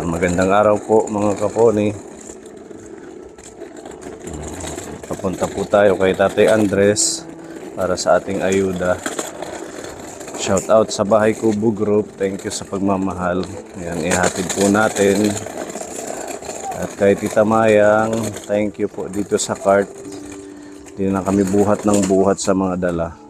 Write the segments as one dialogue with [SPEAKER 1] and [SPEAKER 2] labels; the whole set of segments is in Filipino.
[SPEAKER 1] Magandang araw po mga kaponi. Papunta po tayo kay Tatay Andres para sa ating ayuda. Shout out sa Bahay Kubo Group. Thank you sa pagmamahal. Ayan, ihatid po natin. At kay Tita Mayang, thank you po dito sa cart. Hindi na kami buhat ng buhat sa mga dala.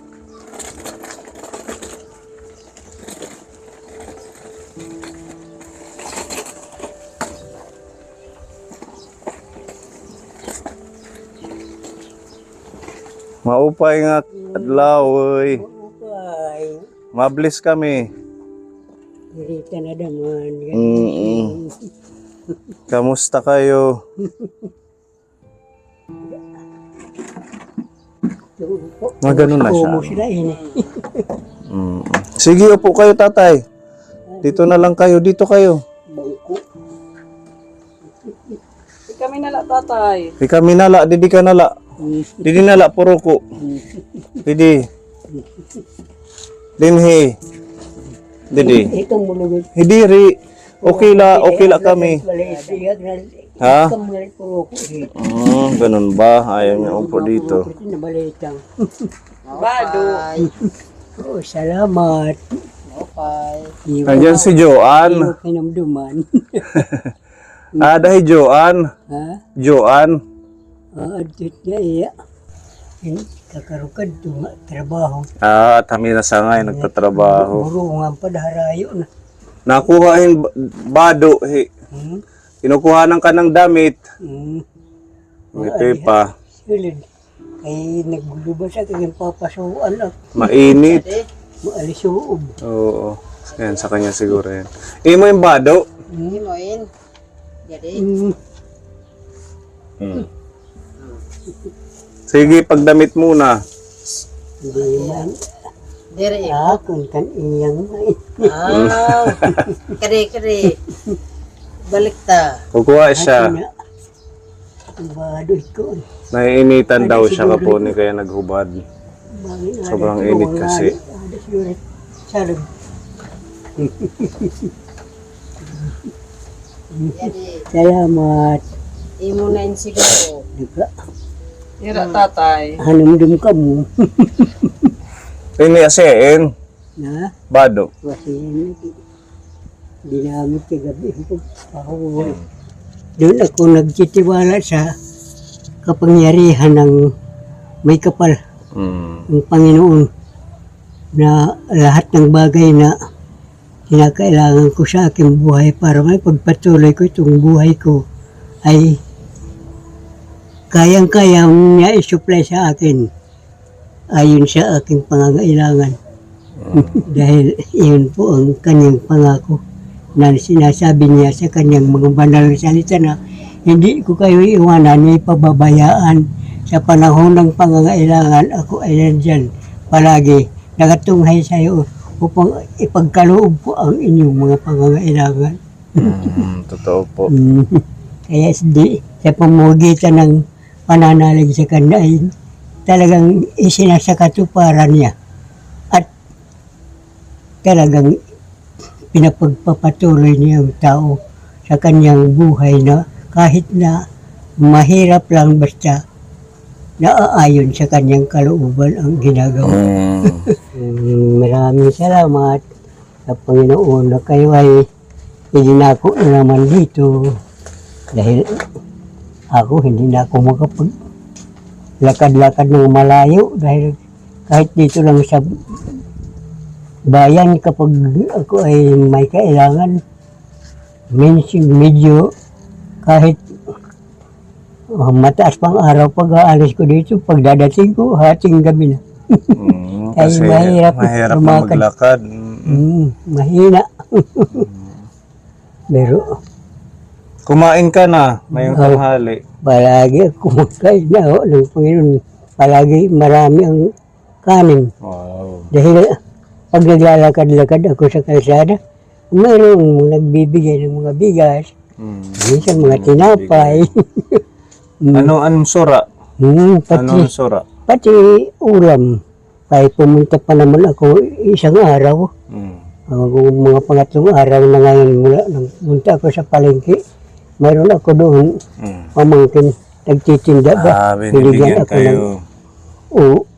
[SPEAKER 1] Maupay nga adlaw, oy.
[SPEAKER 2] Maupay.
[SPEAKER 1] Mablis kami.
[SPEAKER 2] Irita na naman.
[SPEAKER 1] Kamusta kayo? Ganun na siya. Sige, upo kayo, tatay. Dito na lang kayo, dito kayo.
[SPEAKER 2] Bangko.
[SPEAKER 3] Kami nala, tatay.
[SPEAKER 1] Di kami nala, didi ka nala. Didi nala, puro ko. Didi. Dinhi. Didi.
[SPEAKER 2] Ikaw mo lugot.
[SPEAKER 1] Hidiri. Okay la kami. Ha? Ganun ba? Ayaw niya upo dito.
[SPEAKER 3] Bado.
[SPEAKER 2] Oh, salamat.
[SPEAKER 1] Nandiyan si Joan.
[SPEAKER 2] Kinamduman.
[SPEAKER 1] Dahil Joan.
[SPEAKER 2] Ha?
[SPEAKER 1] Joan.
[SPEAKER 2] Adit niya iya. Kakarukad ito nga, trabaho.
[SPEAKER 1] Kami na sa ngayon nagtatrabaho.
[SPEAKER 2] Burungan pa daharayo na.
[SPEAKER 1] Nakuhain bado. Kinukuhanan ka ng damit. Ito pa.
[SPEAKER 2] Silid. Ay naglubas sa kanyang papasuan at
[SPEAKER 1] Mainit.
[SPEAKER 2] maalisuob.
[SPEAKER 1] Oo. Yan, sa kanya siguro yan. Imo yung bado.
[SPEAKER 3] Imoin. Jadi.
[SPEAKER 1] Sige, pagdamit muna.
[SPEAKER 2] Hindi man.
[SPEAKER 3] Dere.
[SPEAKER 2] Kung kan iyang
[SPEAKER 3] Kere. Balik ta.
[SPEAKER 1] Kukuha siya.
[SPEAKER 2] Bado ko.
[SPEAKER 1] Naiinitan daw siya kaponi kaya naghubad. Sobrang init kasi.
[SPEAKER 2] Sarag. Salamat.
[SPEAKER 3] Imo na insiguro.
[SPEAKER 2] Diba?
[SPEAKER 3] Ira, tatay.
[SPEAKER 2] Hanumdum ka mo.
[SPEAKER 1] Piniasein.
[SPEAKER 2] Na?
[SPEAKER 1] Bado.
[SPEAKER 2] Kasi dinamit ka gabi. Doon ako nagtitiwala sa kapangyarihan ng may kapal. Ng Panginoon. Na lahat ng bagay na kinakailangan ko sa aking buhay para may pagpatuloy ko itong buhay ko ay kayang-kaya niya i-supply sa akin ayon sa aking pangangailangan. Dahil iyon po ang kanyang pangako na sinasabi niya sa kanyang mga banal na salita na hindi ko kayo iwanan ni pababayaan sa panahon ng pangangailangan. Ako ay nandyan palagi nakatunghay sa iyo upang ipagkaloob ko ang inyong mga pangangailangan.
[SPEAKER 1] Totoo po.
[SPEAKER 2] Kaya sa pamamagitan ng pananalig sa kanya ay talagang isinasakatuparan niya at talagang pinapagpapatuloy niya ang tao sa kanyang buhay na kahit na mahirap lang basta naaayon sa kanyang kalooban ang ginagawa. Maraming salamat sa Panginoon na kayo ay ininako na naman dito dahil ako hindi na ako makapag-lakad-lakad ng malayo dahil kahit dito lang sa bayan kapag ako ay may kailangan medyo kahit mataas pang araw pag-aalis ko dito, pagdadating ko hating gabi na.
[SPEAKER 1] Kasi mahirap na maglakad.
[SPEAKER 2] Mahina. Pero
[SPEAKER 1] Kumain ka na ngayong tanghali.
[SPEAKER 2] palagi kumakain na ng Panginoon. Palagi marami ang kanin.
[SPEAKER 1] Wow.
[SPEAKER 2] Dahil pag naglalakad-lakad ako sa kalsada, mayroong nagbibigay ng mga bigas, minsan mga tinapay.
[SPEAKER 1] Anong sura? Anong sura?
[SPEAKER 2] Pati ulam. Kahit pumunta pa naman ako isang araw, Kung mga pangatlong araw na ngayon mula nang punta ako sa palengke, mayroon ako doon pamangkin nagtitinda ba.
[SPEAKER 1] Binibigyan
[SPEAKER 2] Binigyan ako ng
[SPEAKER 1] kayo.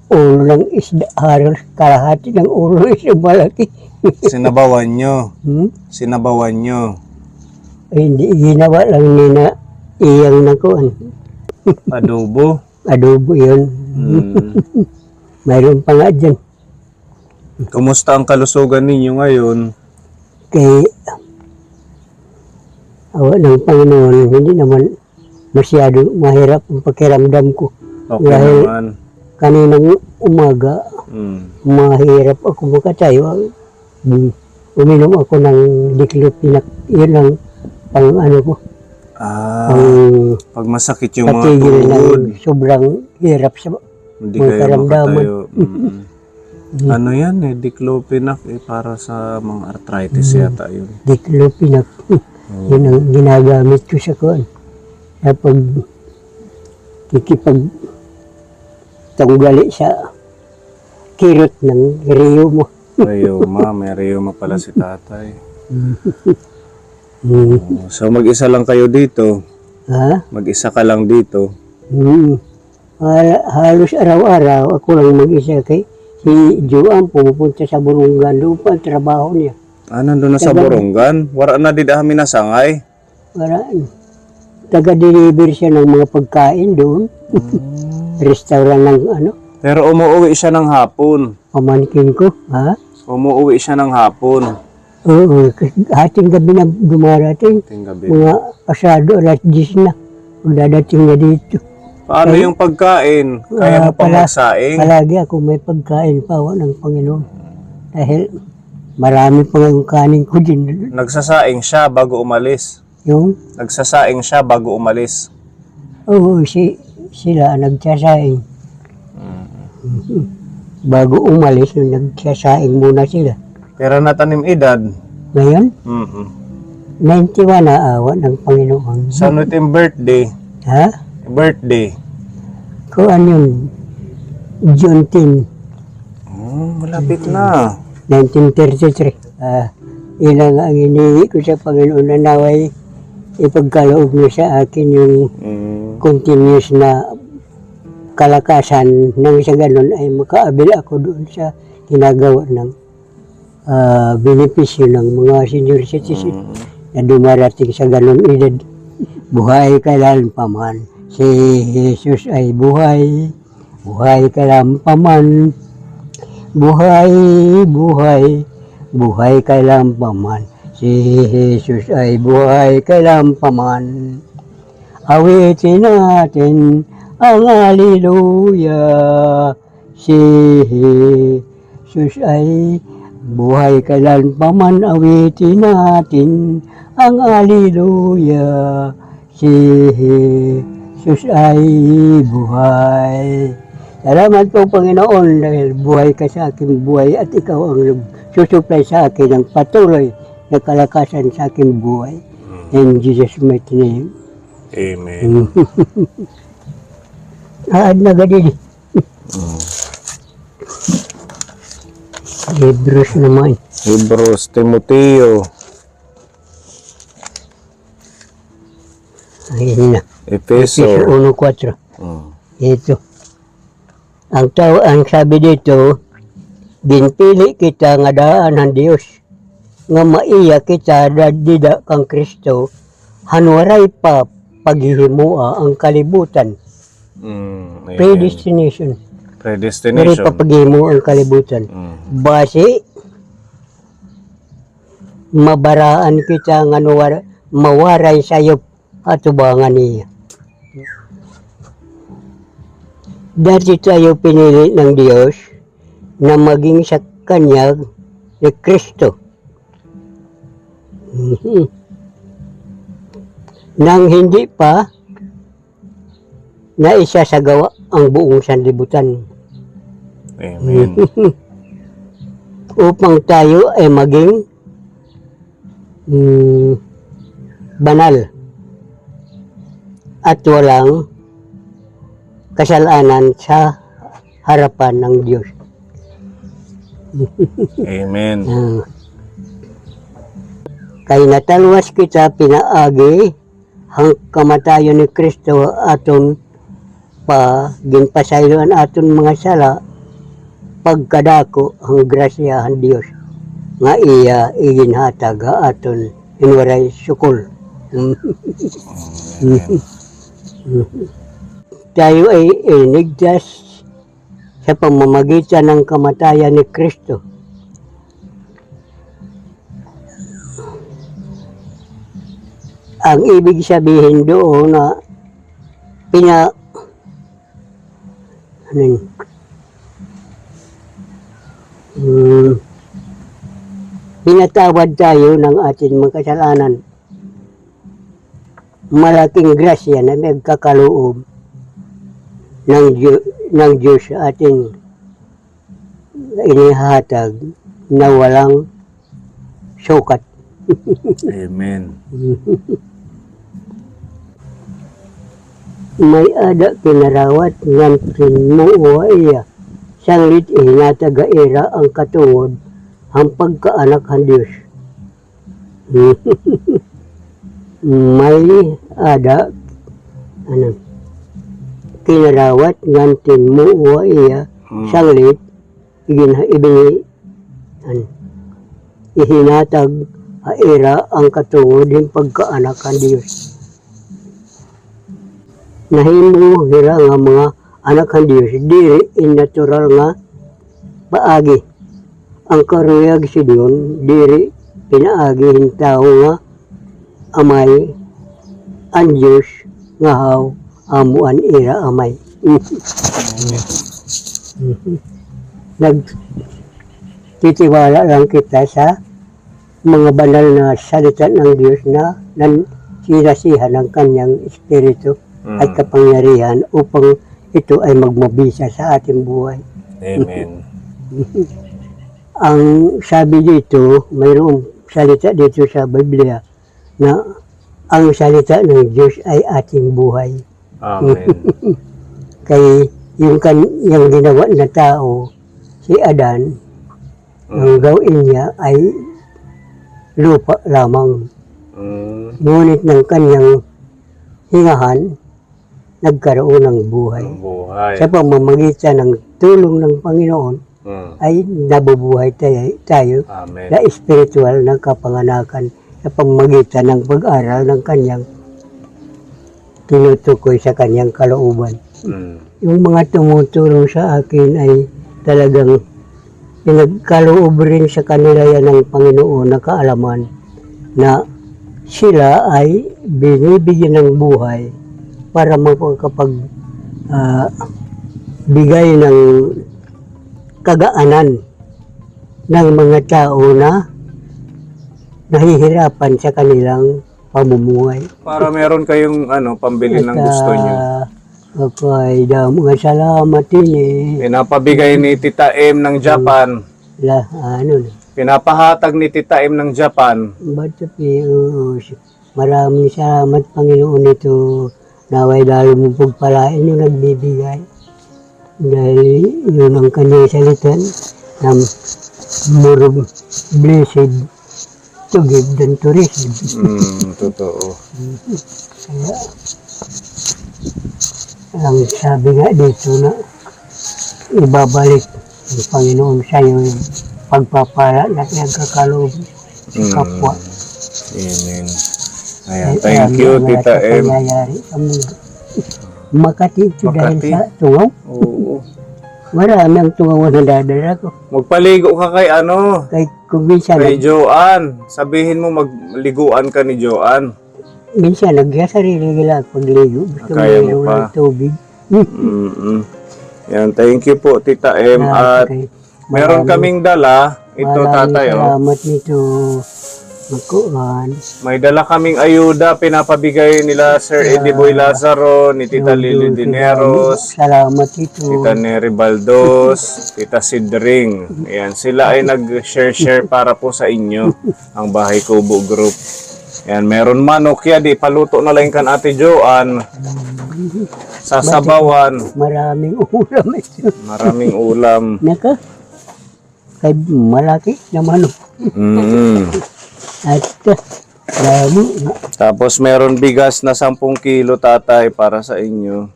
[SPEAKER 2] ulo ng isda, halos kalahati ng ulo ng isang malaki.
[SPEAKER 1] Sinabawan nyo.
[SPEAKER 2] Hmm?
[SPEAKER 1] Sinabawan nyo.
[SPEAKER 2] Ay, hindi ginawa lang nina iyang nakuan.
[SPEAKER 1] Adobo.
[SPEAKER 2] Adobo yun. Mayroon pa nga dyan.
[SPEAKER 1] Kumusta ang kalusugan ninyo ngayon?
[SPEAKER 2] Kay awa ng Panginoon, hindi naman masyado mahirap ang pakiramdam ko.
[SPEAKER 1] Okay
[SPEAKER 2] Dahil
[SPEAKER 1] naman.
[SPEAKER 2] kaninang umaga, mahirap ako makatayo. Uminom ako ng diclofenac. Yun ang pang ano ko. Ang
[SPEAKER 1] Pag masakit yung mga
[SPEAKER 2] patigil
[SPEAKER 1] tuhod,
[SPEAKER 2] ng sobrang hirap sa
[SPEAKER 1] hindi
[SPEAKER 2] mga
[SPEAKER 1] kayo
[SPEAKER 2] karamdaman.
[SPEAKER 1] makatayo. Ano yan eh, diclofenac para sa mga arthritis yata yun.
[SPEAKER 2] diclofenac. Yun ang ginagamit ko sa kuan. Kapag kikipag tanggali sa kirot ng riyo mo.
[SPEAKER 1] Rheuma, may rheuma pala si tatay. So mag-isa lang kayo dito?
[SPEAKER 2] Ha?
[SPEAKER 1] Mag-isa ka lang dito?
[SPEAKER 2] Halos araw-araw ako lang mag-isa kay si Joan pumupunta sa Burungan. Doon pa ang trabaho niya.
[SPEAKER 1] Nandun na sa Borongan? Wala na di dami na sangay?
[SPEAKER 2] Para taga-deliver siya ng mga pagkain doon. Restaurant ng ano,
[SPEAKER 1] Pero umuwi siya ng hapon.
[SPEAKER 2] pamangkin ko. Ha?
[SPEAKER 1] Umuwi siya ng hapon.
[SPEAKER 2] Oo, hating gabi na dumarating.
[SPEAKER 1] Ting gabi.
[SPEAKER 2] Mga pasado, alas 10 na. Pagdadating na dito.
[SPEAKER 1] Paano yung pagkain? Kaya mo pa magsaing?
[SPEAKER 2] Palagi ako may pagkain pa ng Panginoon. Dahil marami pa yung kanin ko din.
[SPEAKER 1] Nagsasaing siya bago umalis.
[SPEAKER 2] Yung,
[SPEAKER 1] Nagsasaing siya bago umalis.
[SPEAKER 2] oo, sila nagsasaing. Bago umalis, yung nagsasaing muna sila.
[SPEAKER 1] Pero natanim edad.
[SPEAKER 2] Ngayon,
[SPEAKER 1] Mm-mm.
[SPEAKER 2] 91 na awa ng Panginoon.
[SPEAKER 1] Saan yung birthday?
[SPEAKER 2] Ha?
[SPEAKER 1] Birthday.
[SPEAKER 2] Kung ano yun, June 10,
[SPEAKER 1] Malapit na.
[SPEAKER 2] 1933. Ilang ang hinihingi ko sa Panginoon na naway ipagkaloob niya sa akin yung continuous na kalakasan nang sa ganun ay makaabil ako doon sa ginagawa ng benepisyo ng mga senior citizen na dumarating sa ganun edad. Buhay kailanpaman. Si Jesus ay buhay. Buhay kailanpaman. Buhay, buhay. Buhay kailanpaman. Si Jesus ay buhay kailanpaman. Awitin natin ang haleluya. Si Jesus ay buhay kailanpaman. Awitin natin ang haleluya. Si Jesus ay buhay. Salamat po Panginoon dahil buhay ka sa aking buhay at ikaw ang susupply sa akin ng patuloy na kalakasan sa aking buhay. In Jesus' mighty name.
[SPEAKER 1] Amen.
[SPEAKER 2] Aad na gadili. Hebrews naman.
[SPEAKER 1] Hebrews, Timoteo,
[SPEAKER 2] Ayun na.
[SPEAKER 1] Efeso.
[SPEAKER 2] 1:4. Ito. Ang sabi dito, ginpili kita nga daan ng Dios, nga maiya kita dadida kang Kristo, hanwaray pa paghihimua ang kalibutan.
[SPEAKER 1] Amen.
[SPEAKER 2] Predestination. Waray
[SPEAKER 1] Predestination.
[SPEAKER 2] pa paghihimua ang kalibutan. Base, mabaraan kita nga mawaray sayop atubangan niya. Dati tayo pinili ng Diyos na maging sa Kanya ni Kristo. Nang hindi pa na isasagawa ang buong sanlibutan.
[SPEAKER 1] Amen.
[SPEAKER 2] Upang tayo ay maging banal at walang kasalanan sa harapan ng Diyos.
[SPEAKER 1] Amen.
[SPEAKER 2] Kay natalwas kita pinaagi hang kamatayon ni Kristo aton pa ginpasayloan aton mga sala pagkadako ang grasyahan Dios nga iya iginhatag aton inwaray sukol. Tayo ay inigtas sa pamamagitan ng kamatayan ni Kristo. Ang ibig sabihin doon na pinatawad tayo ng ating mga kasalanan. Malaking grasya na nagkakaloob ng Diyos sa ating inihatag na walang sukat.
[SPEAKER 1] Amen.
[SPEAKER 2] May ada kinarawat ng tinuwa iya. Sanglit hinatagaira ang katungod ang pagkaanak ng Diyos. May ada kinarawat ng tinuwa iya. Sanglit ihinatag aira ang katungod ng pagkaanak ng Diyos. Nahimo hira nga mga anak ng Diyos, diri in natural nga paagi. Ang karuyag sidyon, diri pinaagi hintaw nga amay ang Diyos nga haw amuan ira amay. Nagtitiwala lang kita sa mga banal na salita ng Diyos na sinasihan ng kanyang espiritu at kapangyarihan upang ito ay magmabisa sa ating buhay.
[SPEAKER 1] Amen.
[SPEAKER 2] Ang sabi dito, mayroong salita dito sa Biblia na ang salita ng Diyos ay ating buhay.
[SPEAKER 1] Amen.
[SPEAKER 2] Kay yung ginawa na tao, si Adan, ang gawin niya ay lupa lamang. Ngunit ng kanyang hingahan, nagkaroon ng buhay.
[SPEAKER 1] Ang buhay.
[SPEAKER 2] Sa pamamagitan ng tulong ng Panginoon, ay nabubuhay tayo
[SPEAKER 1] Amen.
[SPEAKER 2] na espiritual ng kapanganakan sa pamamagitan ng pag-aral ng kanyang tinutukoy sa kanyang kalooban. Yung mga tumutulong sa akin ay talagang pinagkaloob rin sa kanila yan ng Panginoon na kaalaman na sila ay binibigyan ng buhay para bigay ng kagaanan ng mga tao na nahihirapan sa kanilang pamumuhay.
[SPEAKER 1] Para meron kayong pambili ng gusto nyo.
[SPEAKER 2] Ako ay mga salamat din eh.
[SPEAKER 1] Pinapabigay ni Tita M ng Japan. Pinapahatag ni Tita M ng Japan.
[SPEAKER 2] Maraming salamat Panginoon ito. Naway lalo mo pagpalain yung nagbibigay. Dahil yun ang kanyang salitan na more blessed to give than to receive.
[SPEAKER 1] Totoo.
[SPEAKER 2] Kaya, ang sabi nga dito na ibabalik ng Panginoon sa iyo yung pagpapala na nagkakaloob sa kapwa.
[SPEAKER 1] Amen. Ayan, thank you, Tita M.
[SPEAKER 2] Makati ito dahil sa tungaw.
[SPEAKER 1] Oo.
[SPEAKER 2] Marami ang tungaw na dadala ko.
[SPEAKER 1] Magpaligo ka kay
[SPEAKER 2] Kung minsan,
[SPEAKER 1] kay Joanne. Sabihin mo magliguan ka ni Joanne.
[SPEAKER 2] minsan nagsasarili nila pagligo. Gusto mo
[SPEAKER 1] Kaya mo
[SPEAKER 2] mayroon
[SPEAKER 1] pa.
[SPEAKER 2] ng tubig.
[SPEAKER 1] Yan, thank you po, Tita M. At meron kaming dala. Ito, tatay,
[SPEAKER 2] Salamat nito. Magkuhan.
[SPEAKER 1] May dala kaming ayuda, pinapabigay nila Sir Eddie Boy Lazaro, ni Tita Lily Dineros,
[SPEAKER 2] Salamat ito.
[SPEAKER 1] Tita Neri Baldos, Tita Sidring. Ayan, sila ay nag-share para po sa inyo, ang Bahay Kubo Group. Ayan, meron manok ya, di paluto na lang kan Ate Joanne. Sasabawan.
[SPEAKER 2] Maraming ulam ito.
[SPEAKER 1] Maraming ulam.
[SPEAKER 2] Naka, kay malaki na manok. At dami nga.
[SPEAKER 1] Tapos meron bigas na 10 kilo tatay para sa inyo.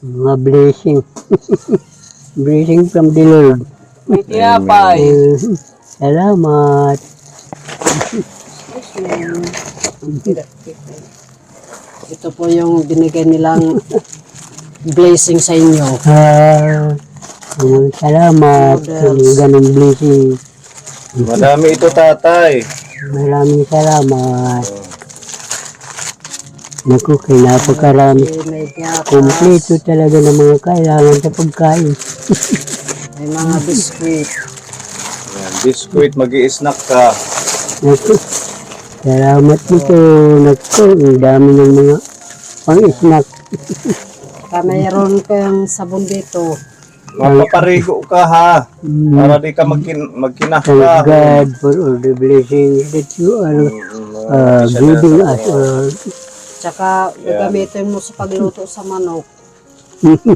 [SPEAKER 2] Mga blessing. Blessing from the Lord.
[SPEAKER 3] May tinapay.
[SPEAKER 2] Salamat.
[SPEAKER 3] Ito po yung binigay nilang blessing sa inyo.
[SPEAKER 2] Salamat sa ganong blessing.
[SPEAKER 1] Madami ito tatay.
[SPEAKER 2] Maraming salamat. Naku, kay napakarami.
[SPEAKER 3] May gatas,
[SPEAKER 2] Kompleto talaga ng mga kailangan sa pagkain.
[SPEAKER 3] may mga biskuit.
[SPEAKER 1] Yan, biskuit, mag-i-snack ka.
[SPEAKER 2] Naku, salamat nito. Naku, ang dami ng mga pang-snack.
[SPEAKER 3] Saka mayroon kang sabon dito.
[SPEAKER 1] Mapaparigo ka ha. Para di ka
[SPEAKER 2] Thank
[SPEAKER 1] magkinaka.
[SPEAKER 2] God for all the blessings that you are giving us all.
[SPEAKER 3] Tsaka gagamitin mo sa pagluto sa manok.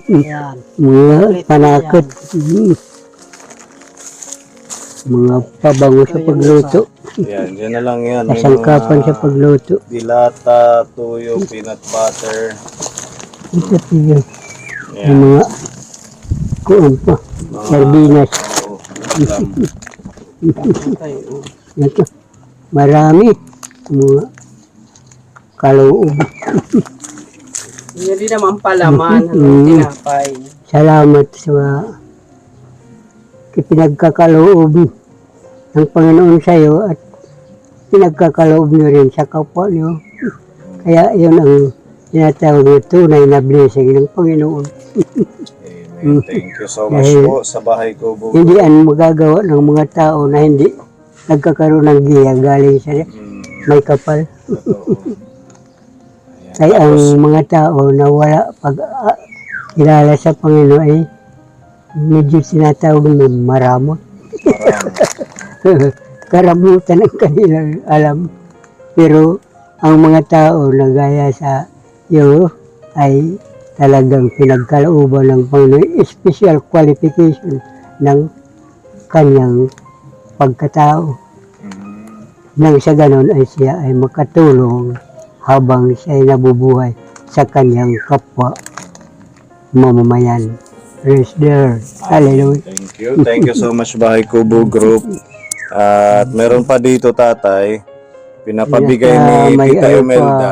[SPEAKER 3] Yan.
[SPEAKER 2] Mga panakot. Mga pabango sa pagluto.
[SPEAKER 1] Yan, dyan na lang yan. May
[SPEAKER 2] Kasangkapan sa pagluto.
[SPEAKER 1] dilata, tuyo, peanut butter.
[SPEAKER 2] Ito yun.
[SPEAKER 1] Yan.
[SPEAKER 2] Yung mga kuon pa. Sardinas.
[SPEAKER 1] Oo, ulam.
[SPEAKER 2] Ito. Marami. Mga kaloob.
[SPEAKER 3] Hindi rin naman palaman. Ang tinapay.
[SPEAKER 2] Salamat sa pinagkakaloob ng Panginoon sa iyo at pinagkakaloob niyo rin sa kapwa niyo. Kaya yun ang tinatawag na tunay na blessing ng Panginoon.
[SPEAKER 1] Amen. Thank you so much po sa bahay ko.
[SPEAKER 2] Hindi ang magagawa ng mga tao na hindi nagkakaroon ng giya galing sa may kapal. Kaya ang mga tao na wala pag kilala sa Panginoon ay medyo tinatawag na maramot. Karamutan ang kanilang alam. Pero ang mga tao na gaya sa iyo ay talagang pinagkalooban ng Panginoon, special qualification ng kanyang pagkatao. Nang sa ganon ay siya ay makatulong habang siya ay nabubuhay sa kanyang kapwa mamamayan. Praise the Lord. Hallelujah.
[SPEAKER 1] Thank you. Thank you so much Bahay Kubo Group. At meron pa dito tatay, pinapabigay ni
[SPEAKER 2] May
[SPEAKER 1] Tita
[SPEAKER 2] ano
[SPEAKER 1] Imelda.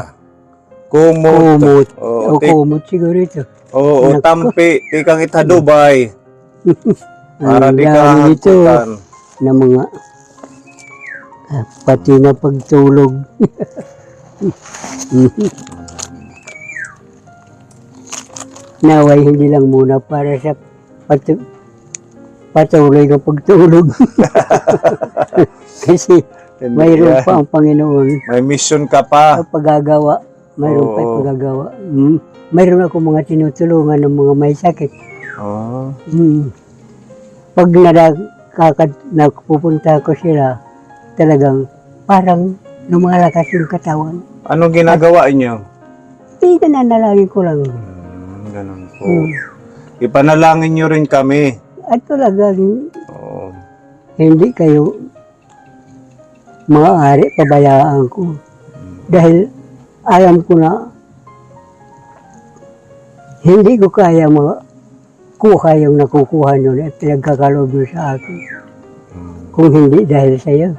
[SPEAKER 1] Kumot.
[SPEAKER 2] Kumot.
[SPEAKER 1] Oo,
[SPEAKER 2] O kumot siguro ito.
[SPEAKER 1] Oo, tampi. Tikang ita Dubai. Para
[SPEAKER 2] Ang
[SPEAKER 1] di ka
[SPEAKER 2] dami nito
[SPEAKER 1] hakutan.
[SPEAKER 2] na mga pati na pagtulog. Naway hindi lang muna para sa patuloy na pagtulog. Kasi mayroon pa ang Panginoon
[SPEAKER 1] May mission ka pa.
[SPEAKER 2] sa paggagawa. Mayroon pa
[SPEAKER 1] Oo.
[SPEAKER 2] paggagawa. Mayroon ako mga tinutulungan ng mga may sakit.
[SPEAKER 1] Oh.
[SPEAKER 2] Pag napupunta ko sila, talagang parang lumalakas yung katawan.
[SPEAKER 1] Anong ginagawa inyo?
[SPEAKER 2] Nananalangin ko lang.
[SPEAKER 1] Ganun po. Ipanalangin nyo rin kami.
[SPEAKER 2] At talagang
[SPEAKER 1] Oo.
[SPEAKER 2] hindi kayo maaari pabayaan ko. Dahil alam ko na hindi ko kaya makuha yung nakukuha nyo at pinagkakaloob nyo sa akin. Kung hindi dahil sa iyo,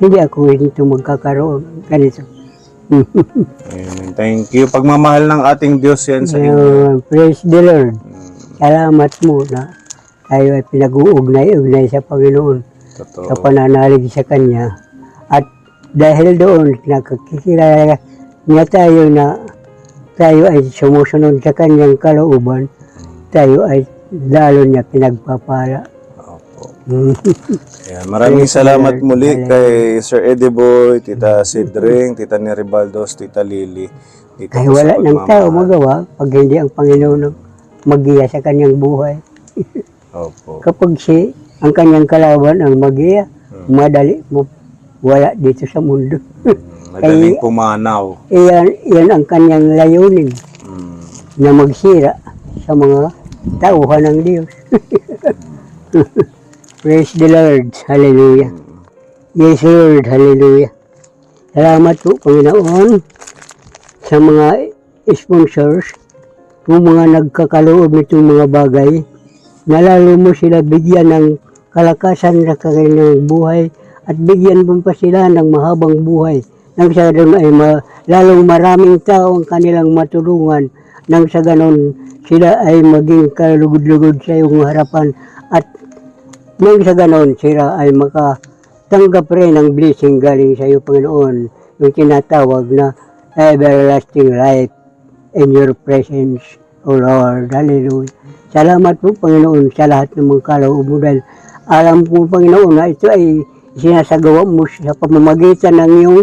[SPEAKER 2] hindi ako hindi magkakaroon ganito.
[SPEAKER 1] Amen. Thank you. Pagmamahal ng ating Diyos yan sa inyo.
[SPEAKER 2] Praise the Lord. Salamat mo na tayo ay pinag-uugnay-ugnay sa Panginoon
[SPEAKER 1] Totoo.
[SPEAKER 2] sa pananalig sa Kanya. At dahil doon, nakakikilala niya tayo na tayo ay sumusunod sa Kanyang kalooban, tayo ay lalo niya pinagpapala.
[SPEAKER 1] Opo. Ayan, maraming salamat muli kay Sir Eddie Boy, Tita Sidring, Tita Neribaldos, Tita Lily. Dito
[SPEAKER 2] Kaya
[SPEAKER 1] po sa
[SPEAKER 2] wala ng tao
[SPEAKER 1] pagmamahal.
[SPEAKER 2] magawa pag hindi ang Panginoon ang magiya sa Kanyang buhay.
[SPEAKER 1] Opo.
[SPEAKER 2] Kapag ang Kanyang kalaban ang magiya, madali mo wala dito sa mundo.
[SPEAKER 1] Madaling pumanaw.
[SPEAKER 2] Iyan ang Kanyang layunin
[SPEAKER 1] Mm.
[SPEAKER 2] na magsira sa mga tauhan ng Diyos. Praise the Lord. Hallelujah. Yes, Lord. Hallelujah. Salamat po, Panginoon, sa mga sponsors, kung mga nagkakaloob nitong mga bagay, na lalo mo sila bigyan ng kalakasan sa kanilang buhay at bigyan mo pa sila ng mahabang buhay. Nang sa ganun ay lalong maraming tao ang kanilang matulungan. Nang sa ganun sila ay maging kalugod-lugod sa iyong harapan at nang sa ganun sila ay makatanggap rin ng blessing galing sa iyo, Panginoon, yung tinatawag na everlasting life in your presence, O Lord. Hallelujah. Salamat po, Panginoon, sa lahat ng mga kaloob mo dahil alam po, Panginoon, na ito ay sinasagawa mo sa pamamagitan ng iyong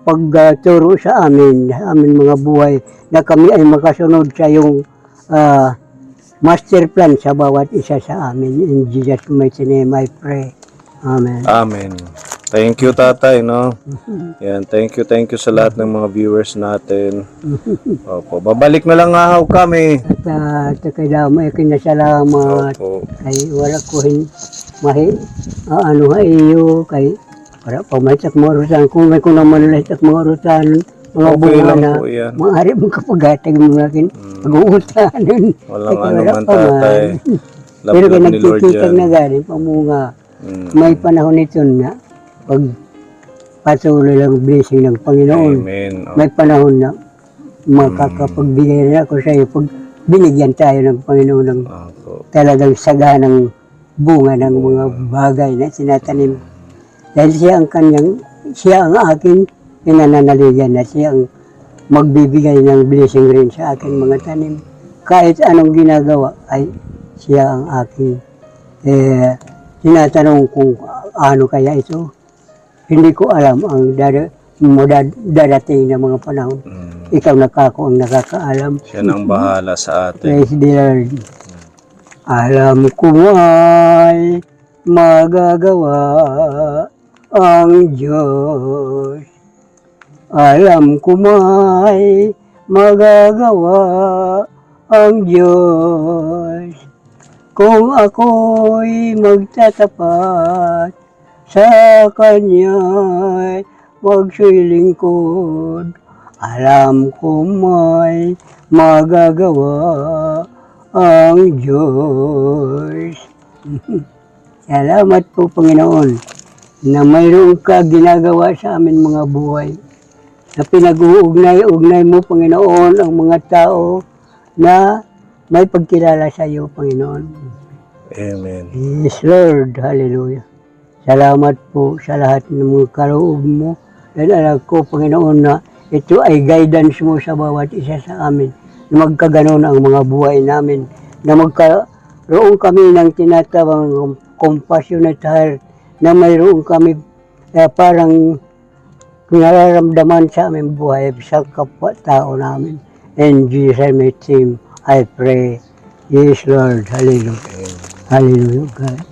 [SPEAKER 2] pagturo sa amin mga buhay, na kami ay makasunod sa iyong master plan sa bawat isa sa amin. In Jesus' mighty name I pray. Amen.
[SPEAKER 1] Amen. Thank you, tatay, no? Yan, thank you sa lahat ng mga viewers natin. Opo, babalik na lang nga kami.
[SPEAKER 2] At kay damay kinasalamat.
[SPEAKER 1] Opo.
[SPEAKER 2] Kay wala ko iyo kay para pamatak marutan kung may ko naman lahat marutan mga
[SPEAKER 1] Okay
[SPEAKER 2] bunga
[SPEAKER 1] lang
[SPEAKER 2] na
[SPEAKER 1] po yan.
[SPEAKER 2] maaari mong kapagatag mo nakin mag-uutanan.
[SPEAKER 1] Walang
[SPEAKER 2] Kaya
[SPEAKER 1] ano
[SPEAKER 2] wala
[SPEAKER 1] man,
[SPEAKER 2] pa man.
[SPEAKER 1] tatay. Love,
[SPEAKER 2] Pero kaya
[SPEAKER 1] love ni Lord
[SPEAKER 2] nagkikitag
[SPEAKER 1] yan.
[SPEAKER 2] na galing pamunga.
[SPEAKER 1] Mm.
[SPEAKER 2] May panahon nito na pag patuloy lang blessing ng Panginoon.
[SPEAKER 1] Amen.
[SPEAKER 2] May panahon na makakapagbigay na ako sa iyo pag binigyan tayo ng Panginoon ng
[SPEAKER 1] Opo.
[SPEAKER 2] talagang saganang bunga ng mga bagay na sinatanim. Dahil siya ang aking pinananaligan na siya ang magbibigay ng blessing rin sa aking mga tanim. Kahit anong ginagawa ay siya ang aking tinatanong kung ano kaya ito. Hindi ko alam ang darating na mga panahon. Ikaw ang nakakaalam.
[SPEAKER 1] Siya nang bahala sa atin.
[SPEAKER 2] Praise the Lord. Alam ko ay magagawa ang Diyos. Alam ko may magagawa ang Diyos. Kung ako'y magtatapat sa Kanya'y magsilingkod, alam ko may magagawa ang Diyos. Salamat po, Panginoon, na mayroon ka ginagawa sa amin mga buhay, na pinag-uugnay-ugnay mo, Panginoon, ang mga tao na may pagkilala sa iyo, Panginoon.
[SPEAKER 1] Amen.
[SPEAKER 2] Yes, Lord. Hallelujah. Salamat po sa lahat ng mga kaloob mo. Dahil alam ko, Panginoon, na ito ay guidance mo sa bawat isa sa amin. Na magkaganon ang mga buhay namin. Na magkaroon kami ng tinatawang compassionate heart. Na mayroon kami parang nararamdaman sa aming buhay sa kapwa-tao namin. In Jesus' name, I pray. Yes, Lord. Hallelujah. Hallelujah, God.